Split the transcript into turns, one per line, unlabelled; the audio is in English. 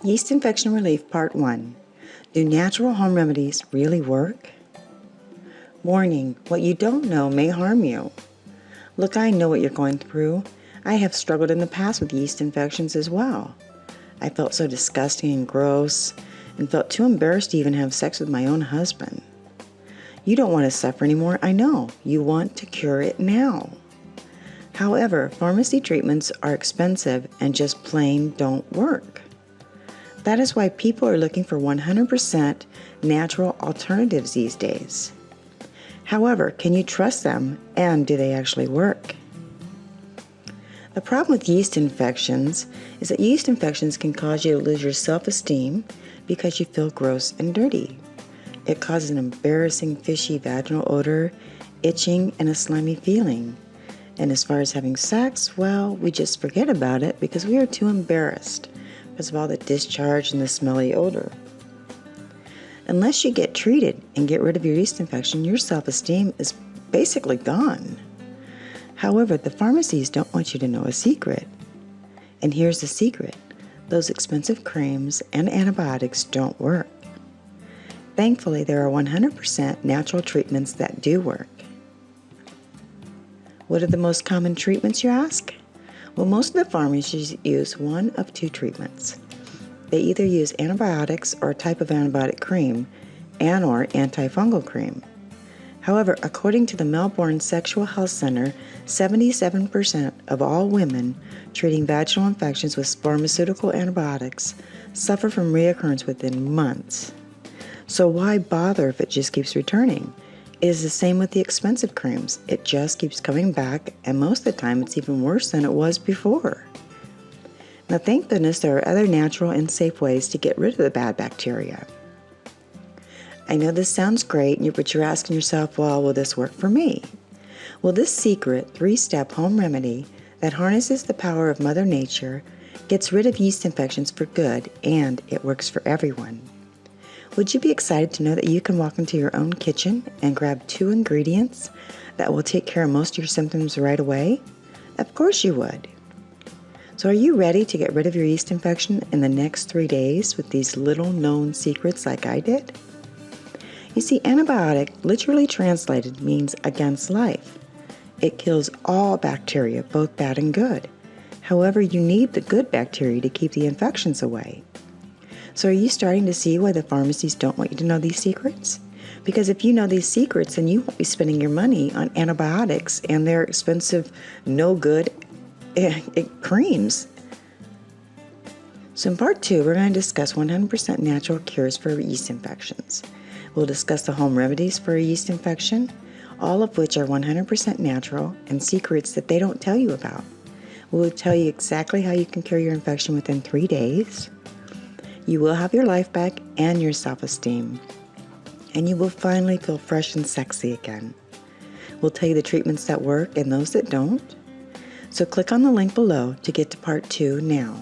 Yeast Infection Relief Part 1. Do natural home remedies really work? Warning, what you don't know may harm you. Look, I know what you're going through. I have struggled in the past with yeast infections as well. I felt so disgusting and gross and felt too embarrassed to even have sex with my own husband. You don't want to suffer anymore, I know. You want to cure it now. However, pharmacy treatments are expensive and just plain don't work. That is why people are looking for 100% natural alternatives these days. However, can you trust them, and do they actually work? The problem with yeast infections is that yeast infections can cause you to lose your self-esteem because you feel gross and dirty. It causes an embarrassing fishy vaginal odor, itching, and a slimy feeling. And as far as having sex, well, we just forget about it because we are too embarrassed because of all the discharge and the smelly odor. Unless you get treated and get rid of your yeast infection, your self-esteem is basically gone. However, the pharmacies don't want you to know a secret. And here's the secret. Those expensive creams and antibiotics don't work. Thankfully, there are 100% natural treatments that do work. What are the most common treatments, you ask? Well, most of the pharmacies use one of two treatments. They either use antibiotics or a type of antibiotic cream and/or antifungal cream. However, according to the Melbourne Sexual Health Center, 77% of all women treating vaginal infections with pharmaceutical antibiotics suffer from reoccurrence within months. So why bother if it just keeps returning? It is the same with the expensive creams. It just keeps coming back, and most of the time it's even worse than it was before. Now, thank goodness there are other natural and safe ways to get rid of the bad bacteria. I know this sounds great, but you're asking yourself, well, will this work for me? Well, this secret 3-step home remedy that harnesses the power of Mother Nature gets rid of yeast infections for good, and it works for everyone. Would you be excited to know that you can walk into your own kitchen and grab 2 ingredients that will take care of most of your symptoms right away? Of course you would. So are you ready to get rid of your yeast infection in the next 3 days with these little known secrets like I did? You see, antibiotic, literally translated, means against life. It kills all bacteria, both bad and good. However, you need the good bacteria to keep the infections away. So are you starting to see why the pharmacies don't want you to know these secrets? Because if you know these secrets, then you won't be spending your money on antibiotics and their expensive, no good creams. So in part 2, we're going to discuss 100% natural cures for yeast infections. We'll discuss the home remedies for a yeast infection, all of which are 100% natural and secrets that they don't tell you about. We'll tell you exactly how you can cure your infection within 3 days. You will have your life back and your self-esteem. And you will finally feel fresh and sexy again. We'll tell you the treatments that work and those that don't. So click on the link below to get to part 2 now.